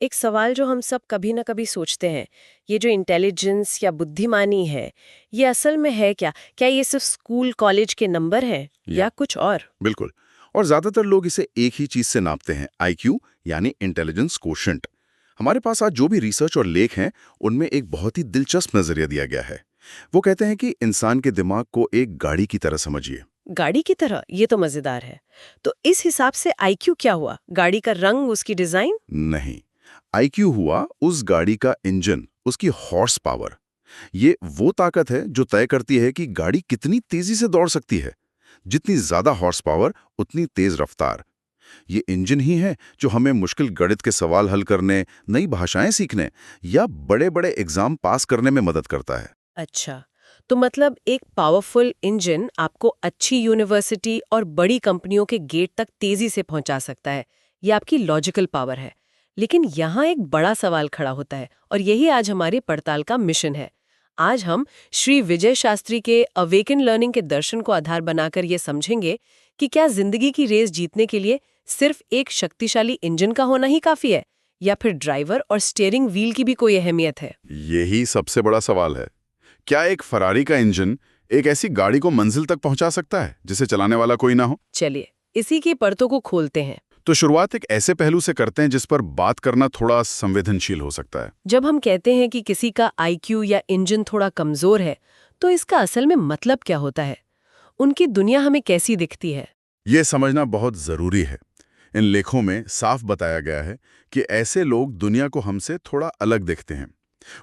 एक सवाल जो हम सब कभी ना कभी सोचते हैं, ये जो इंटेलिजेंस या बुद्धिमानी है, ये असल में है क्या? क्या ये सिर्फ स्कूल कॉलेज के नंबर हैं या या कुछ और? बिल्कुल। और ज्यादातर लोग इसे एक ही चीज से नापते हैं, आईक्यू यानी इंटेलिजेंस कोशेंट। हमारे पास आज जो भी रिसर्च और लेख हैं, उनमें एक बहुत ही दिलचस्प नजरिया दिया गया है। वो कहते हैं कि इंसान के दिमाग को एक गाड़ी की तरह समझिए। गाड़ी की तरह? ये तो मजेदार है। तो इस हिसाब से आईक्यू क्या हुआ? गाड़ी का रंग, उसकी डिजाइन? नहीं, आईक्यू हुआ उस गाड़ी का इंजन, उसकी हॉर्स पावर। ये वो ताकत है जो तय करती है कि गाड़ी कितनी तेजी से दौड़ सकती है। जितनी ज्यादा हॉर्स पावर, उतनी तेज रफ्तार। ये इंजन ही है जो हमें मुश्किल गणित के सवाल हल करने, नई भाषाएं सीखने या बड़े बड़े एग्जाम पास करने में मदद करता है। अच्छा, तो मतलब एक पावरफुल इंजन आपको अच्छी यूनिवर्सिटी और बड़ी कंपनियों के गेट तक तेजी से पहुंचा सकता है। ये आपकी लॉजिकल पावर है। लेकिन यहाँ एक बड़ा सवाल खड़ा होता है और यही आज हमारी पड़ताल का मिशन है। आज हम श्री विजय शास्त्री के अवेकन लर्निंग के दर्शन को आधार बनाकर ये समझेंगे कि क्या जिंदगी की रेस जीतने के लिए सिर्फ एक शक्तिशाली इंजन का होना ही काफी है, या फिर ड्राइवर और स्टीयरिंग व्हील की भी कोई अहमियत है। यही सबसे बड़ा सवाल है। क्या एक फरारी का इंजन एक ऐसी गाड़ी को मंजिल तक पहुंचा सकता है जिसे चलाने वाला कोई ना हो? चलिए इसी की परतों को खोलते हैं। तो शुरुआत एक ऐसे पहलू से करते हैं जिस पर बात करना थोड़ा संवेदनशील हो सकता है। जब हम कहते हैं कि किसी का आईक्यू या इंजन थोड़ा कमजोर है, तो इसका असल में मतलब क्या होता है? उनकी दुनिया हमें कैसी दिखती है? यह समझना बहुत जरूरी है। इन लेखों में साफ बताया गया है कि ऐसे लोग दुनिया को हमसे थोड़ा अलग देखते हैं।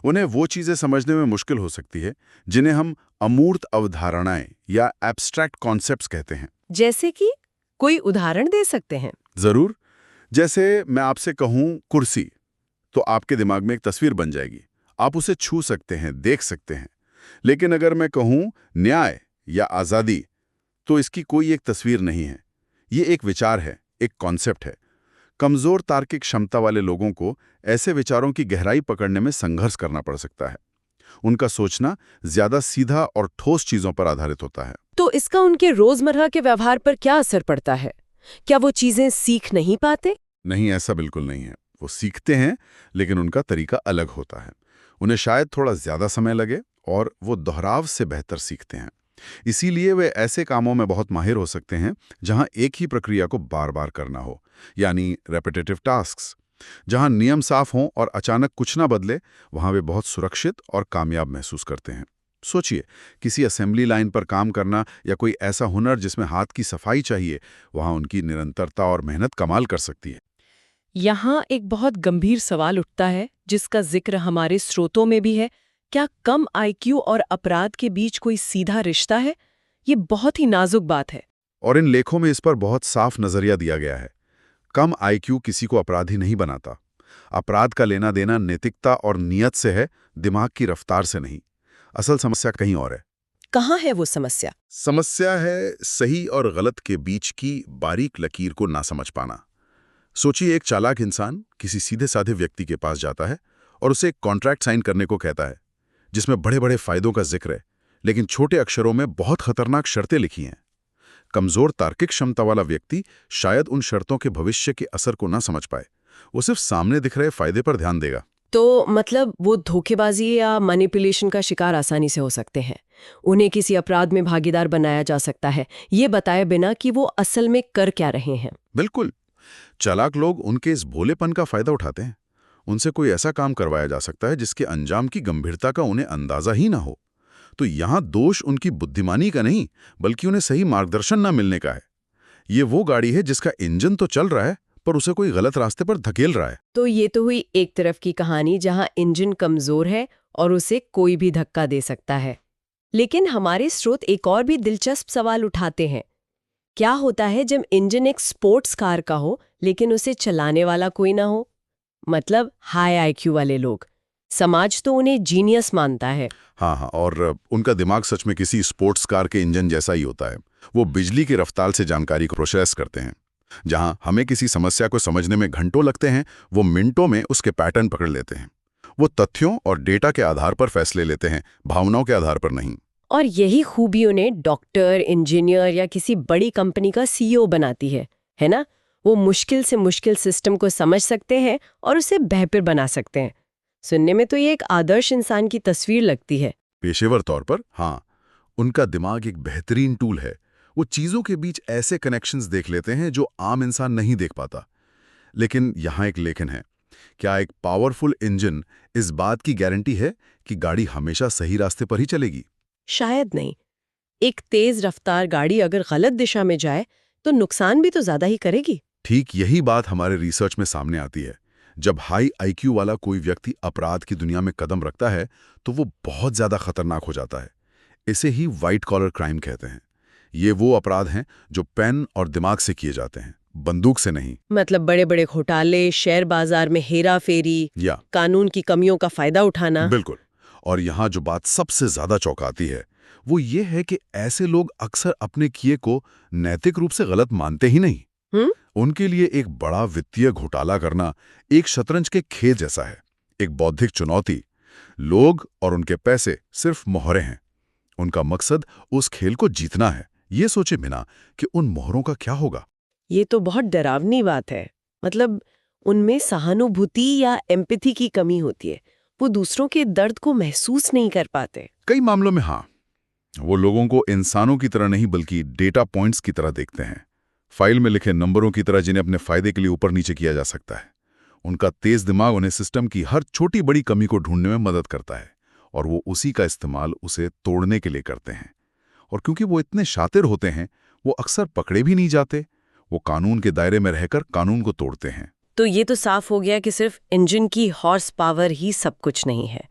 उन्हें वो चीजें समझने में मुश्किल हो सकती है जिन्हें हम अमूर्त अवधारणाएं या एब्स्ट्रैक्ट कॉन्सेप्ट्स कहते हैं। जैसे कि कोई उदाहरण दे सकते हैं? जरूर। जैसे मैं आपसे कहूं कुर्सी, तो आपके दिमाग में एक तस्वीर बन जाएगी। आप उसे छू सकते हैं, देख सकते हैं। लेकिन अगर मैं कहूं न्याय या आजादी, तो इसकी कोई एक तस्वीर नहीं है। ये एक विचार है, एक कॉन्सेप्ट है। कमजोर तार्किक क्षमता वाले लोगों को ऐसे विचारों की गहराई पकड़ने में संघर्ष करना पड़ सकता है। उनका सोचना ज्यादा सीधा और ठोस चीजों पर आधारित होता है। तो इसका उनके रोजमर्रा के व्यवहार पर क्या असर पड़ता है? क्या वो चीजें सीख नहीं पाते? नहीं, ऐसा बिल्कुल नहीं है। वो सीखते हैं, लेकिन उनका तरीका अलग होता है। उन्हें शायद थोड़ा ज्यादा समय लगे और वो दोहराव से बेहतर सीखते हैं। इसीलिए वे ऐसे कामों में बहुत माहिर हो सकते हैं जहां एक ही प्रक्रिया को बार बार करना हो, यानी रेपिटेटिव टास्क्स। जहां नियम साफ हों और अचानक कुछ ना बदले, वहां वे बहुत सुरक्षित और कामयाब महसूस करते हैं। सोचिए, किसी असेंबली लाइन पर काम करना या कोई ऐसा हुनर जिसमें हाथ की सफाई चाहिए, वहां उनकी निरंतरता और मेहनत कमाल कर सकती है। यहाँ एक बहुत गंभीर सवाल उठता है जिसका जिक्र हमारे स्रोतों में भी है। क्या कम आईक्यू और अपराध के बीच कोई सीधा रिश्ता है? ये बहुत ही नाजुक बात है। और इन लेखों में इस पर बहुत साफ नजरिया दिया गया है। कम आईक्यू किसी को अपराधी नहीं बनाता। अपराध का लेना देना नैतिकता और नियत से है, दिमाग की रफ्तार से नहीं। असल समस्या कहीं और है। कहाँ है वो समस्या? समस्या है सही और गलत के बीच की बारीक लकीर को ना समझ पाना। सोचिए, एक चालाक इंसान किसी सीधे साधे व्यक्ति के पास जाता है और उसे एक कॉन्ट्रैक्ट साइन करने को कहता है जिसमें बड़े बड़े फायदों का जिक्र है, लेकिन छोटे अक्षरों में बहुत खतरनाक शर्तें लिखी हैं। कमजोर तार्किक क्षमता वाला व्यक्ति शायद उन शर्तों के भविष्य के असर को ना समझ पाए। वो सिर्फ सामने दिख रहे फायदे पर ध्यान देगा। तो मतलब वो धोखेबाजी या मैनिपुलेशन का शिकार आसानी से हो सकते हैं। उन्हें किसी अपराध में भागीदार बनाया जा सकता है, ये बताए बिना कि वो असल में कर क्या रहे हैं। बिल्कुल। चालाक लोग उनके इस भोलेपन का फायदा उठाते हैं। उनसे कोई ऐसा काम करवाया जा सकता है जिसके अंजाम की गंभीरता का उन्हें अंदाजा ही ना हो। तो यहां दोष उनकी बुद्धिमानी का नहीं, बल्कि उन्हें सही मार्गदर्शन ना मिलने का है। ये वो गाड़ी है जिसका इंजन तो चल रहा है, पर उसे कोई गलत रास्ते पर धकेल रहा है। तो ये तो हुई एक तरफ की कहानी जहां इंजन कमजोर है और उसे कोई भी धक्का दे सकता है। लेकिन हमारे स्रोत एक और भी दिलचस्प सवाल उठाते हैं। क्या होता है जब इंजन एक स्पोर्ट्स कार का हो लेकिन उसे चलाने वाला कोई ना हो? मतलब हाई आईक्यू वाले लोग। समाज तो उन्हें जीनियस मानता है। हाँ हाँ, और उनका दिमाग सच में किसी स्पोर्ट्स कार के इंजन जैसा ही होता है। वो बिजली की रफ्तार से जानकारी को प्रोसेस करते हैं। जहां हमें किसी समस्या को समझने में घंटों लगते हैं, वो मिनटों में उसके पैटर्न पकड़ लेते हैं। वो तथ्यों और डेटा के आधार पर फैसले लेते हैं, भावनाओं के आधार पर नहीं। और यही खूबी उन्हें डॉक्टर, इंजीनियर या किसी बड़ी कंपनी का सीईओ बनाती है ना? वो मुश्किल से मुश्किल सिस्टम को समझ सकते हैं और उसे बेहतर बना सकते हैं। सुनने में तो ये एक आदर्श इंसान की तस्वीर लगती है। पेशेवर तौर पर हाँ, उनका दिमाग एक बेहतरीन टूल है। वो चीजों के बीच ऐसे कनेक्शंस देख लेते हैं जो आम इंसान नहीं देख पाता। लेकिन यहाँ एक लेकिन है। क्या एक पावरफुल इंजन इस बात की गारंटी है कि गाड़ी हमेशा सही रास्ते पर ही चलेगी? शायद नहीं। एक तेज रफ्तार गाड़ी अगर गलत दिशा में जाए तो नुकसान भी तो ज्यादा ही करेगी। ठीक यही बात हमारे रिसर्च में सामने आती है। जब हाई आईक्यू वाला कोई व्यक्ति अपराध की दुनिया में कदम रखता है तो वो बहुत ज्यादा खतरनाक हो जाता है। इसे ही व्हाइट कॉलर क्राइम कहते हैं। ये वो अपराध हैं जो पेन और दिमाग से किए जाते हैं, बंदूक से नहीं। मतलब बड़े बड़े घोटाले, शेयर बाजार में हेरा फेरी या कानून की कमियों का फायदा उठाना। बिल्कुल। और यहाँ जो बात सबसे ज्यादा चौंकाती है वो ये है कि ऐसे लोग अक्सर अपने किए को नैतिक रूप से गलत मानते ही नहीं। उनके लिए एक बड़ा वित्तीय घोटाला करना एक शतरंज के खेल जैसा है, एक बौद्धिक चुनौती। लोग और उनके पैसे सिर्फ मोहरे हैं। उनका मकसद उस खेल को जीतना है, ये सोचे बिना कि उन मोहरों का क्या होगा। ये तो बहुत डरावनी बात है। मतलब उनमें सहानुभूति या एम्पैथी की कमी होती है। वो दूसरों के दर्द को महसूस नहीं कर पाते। कई मामलों में हाँ, वो लोगों को इंसानों की तरह नहीं बल्कि डेटा पॉइंट्स की तरह देखते हैं, फाइल में लिखे नंबरों की तरह जिन्हें अपने फायदे के लिए ऊपर नीचे किया जा सकता है। उनका तेज दिमाग उन्हें सिस्टम की हर छोटी बड़ी कमी को ढूंढने में मदद करता है और वो उसी का इस्तेमाल उसे तोड़ने के लिए करते हैं। और क्योंकि वो इतने शातिर होते हैं, वो अक्सर पकड़े भी नहीं जाते। वो कानून के दायरे में रहकर कानून को तोड़ते हैं। तो ये तो साफ हो गया कि सिर्फ इंजन की हॉर्स पावर ही सब कुछ नहीं है।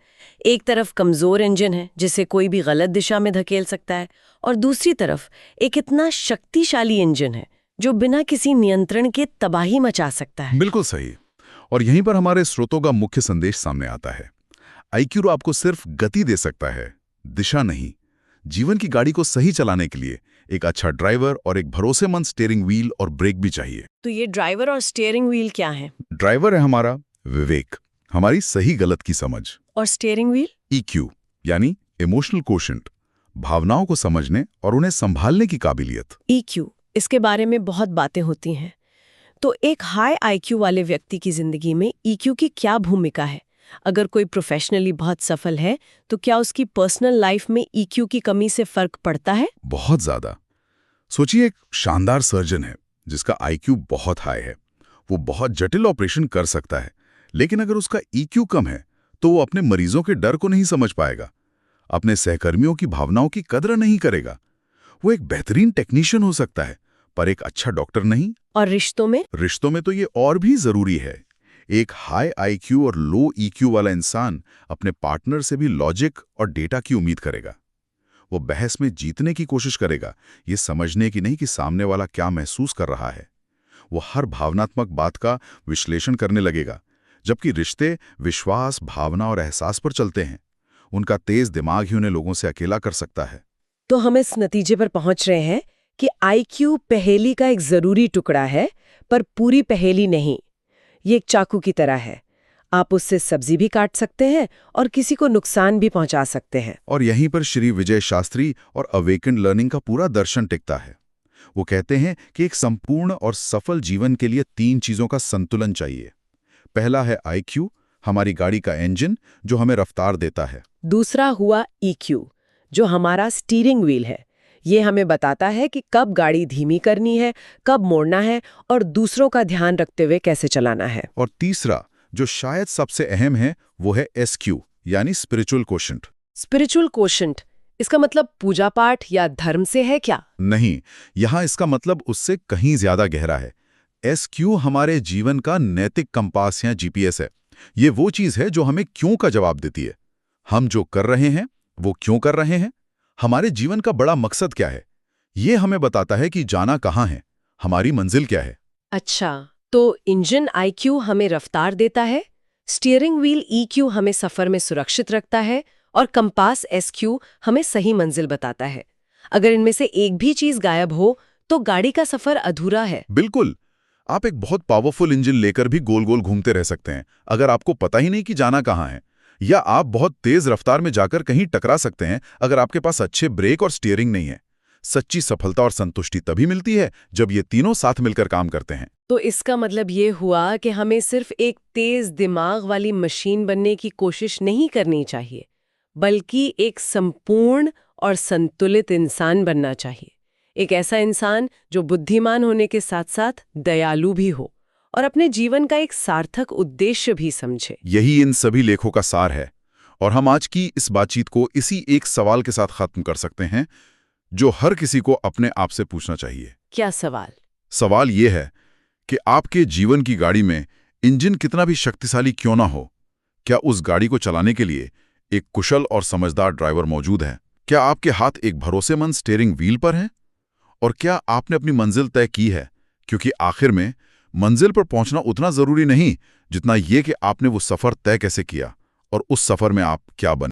एक तरफ कमजोर इंजन है जिसे कोई भी गलत दिशा में धकेल सकता है, और दूसरी तरफ एक इतना शक्तिशाली इंजन है जो बिना किसी नियंत्रण के तबाही मचा सकता है। बिल्कुल सही। और यहीं पर हमारे स्रोतों का मुख्य संदेश सामने आता है। आईक्यू आपको सिर्फ गति दे सकता है, दिशा नहीं। जीवन की गाड़ी को सही चलाने के लिए एक अच्छा ड्राइवर और एक भरोसेमंद स्टीयरिंग व्हील और ब्रेक भी चाहिए। तो ये ड्राइवर और स्टीयरिंग व्हील क्या है? ड्राइवर है हमारा विवेक, हमारी सही गलत की समझ। और स्टीयरिंग व्हील? ईक्यू यानी इमोशनल कोशेंट, भावनाओं को समझने और उन्हें संभालने की काबिलियत। ईक्यू, इसके बारे में बहुत बातें होती हैं। तो एक हाई आईक्यू वाले व्यक्ति की जिंदगी में ईक्यू की क्या भूमिका है? अगर कोई प्रोफेशनली बहुत सफल है तो क्या उसकी पर्सनल लाइफ में ईक्यू की कमी से फर्क पड़ता है? बहुत ज्यादा। सोचिए, एक शानदार सर्जन है जिसका आईक्यू बहुत हाई है। वो बहुत जटिल ऑपरेशन कर सकता है, लेकिन अगर उसका ईक्यू कम है तो वो अपने मरीजों के डर को नहीं समझ पाएगा, अपने सहकर्मियों की भावनाओं की कदर नहीं करेगा। वो एक बेहतरीन टेक्नीशियन हो सकता है पर एक अच्छा डॉक्टर नहीं। और रिश्तों में? रिश्तों में तो ये और भी जरूरी है। एक हाई आईक्यू और लो ईक्यू वाला इंसान अपने पार्टनर से भी लॉजिक और डेटा की उम्मीद करेगा। वो बहस में जीतने की कोशिश करेगा, ये समझने की नहीं कि सामने वाला क्या महसूस कर रहा है। वो हर भावनात्मक बात का विश्लेषण करने लगेगा, जबकि रिश्ते विश्वास, भावना और एहसास पर चलते हैं। उनका तेज दिमाग ही उन्हें लोगों से अकेला कर सकता है। तो हम इस नतीजे पर पहुंच रहे हैं कि आईक्यू पहेली का एक जरूरी टुकड़ा है, पर पूरी पहेली नहीं। ये एक चाकू की तरह है। आप उससे सब्जी भी काट सकते हैं और किसी को नुकसान भी पहुंचा सकते हैं। और यहीं पर श्री विजय शास्त्री और अवेकन लर्निंग का पूरा दर्शन टिकता है। वो कहते हैं कि एक संपूर्ण और सफल जीवन के लिए 3 चीजों का संतुलन चाहिए। पहला है आईक्यू, हमारी गाड़ी का इंजन जो हमें रफ्तार देता है। दूसरा हुआ ईक्यू, जो हमारा स्टीयरिंग व्हील है। ये हमें बताता है कि कब गाड़ी धीमी करनी है, कब मोड़ना है और दूसरों का ध्यान रखते हुए कैसे चलाना है। और तीसरा, जो शायद सबसे अहम है, वो है एसक्यू यानी स्पिरिचुअल कोशेंट। स्पिरिचुअल कोशेंट, इसका मतलब पूजा पाठ या धर्म से है क्या? नहीं, यहां इसका मतलब उससे कहीं ज्यादा गहरा है। एसक्यू हमारे जीवन का नैतिक कंपास या जीपीएस है। ये वो चीज है जो हमें क्यों का जवाब देती है। हम जो कर रहे हैं वो क्यों कर रहे हैं, हमारे जीवन का बड़ा मकसद क्या है। ये हमें बताता है कि जाना कहाँ है, हमारी मंजिल क्या है। अच्छा, तो इंजन आईक्यू हमें रफ्तार देता है, स्टीयरिंग व्हील ईक्यू हमें सफर में सुरक्षित रखता है और कंपास एसक्यू हमें सही मंजिल बताता है। अगर इनमें से एक भी चीज गायब हो तो गाड़ी का सफर अधूरा है। बिल्कुल। आप एक बहुत पावरफुल इंजन लेकर भी गोल गोल घूमते रह सकते हैं अगर आपको पता ही नहीं कि जाना कहाँ है। या आप बहुत तेज रफ्तार में जाकर कहीं टकरा सकते हैं अगर आपके पास अच्छे ब्रेक और स्टीयरिंग नहीं है। सच्ची सफलता और संतुष्टि तभी मिलती है जब ये तीनों साथ मिलकर काम करते हैं। तो इसका मतलब ये हुआ कि हमें सिर्फ एक तेज दिमाग वाली मशीन बनने की कोशिश नहीं करनी चाहिए, बल्कि एक संपूर्ण और संतुलित इंसान बनना चाहिए। एक ऐसा इंसान जो बुद्धिमान होने के साथ साथ दयालु भी हो और अपने जीवन का एक सार्थक उद्देश्य भी समझे। यही इन सभी लेखों का सार है, और हम आज की इस बातचीत को इसी एक सवाल के साथ खत्म कर सकते हैं, जो हर किसी को अपने आप से पूछना चाहिए। क्या सवाल? सवाल ये है कि आपके जीवन की गाड़ी में इंजन कितना भी शक्तिशाली क्यों ना हो, क्या उस गाड़ी को चलाने के लिए एक कुशल और समझदार ड्राइवर मौजूद है? क्या आपके हाथ एक भरोसेमंद स्टीयरिंग व्हील पर हैं? और क्या आपने अपनी मंजिल तय की है? क्योंकि आखिर में मंजिल पर पहुंचना उतना जरूरी नहीं जितना ये कि आपने वो सफर तय कैसे किया और उस सफर में आप क्या बने।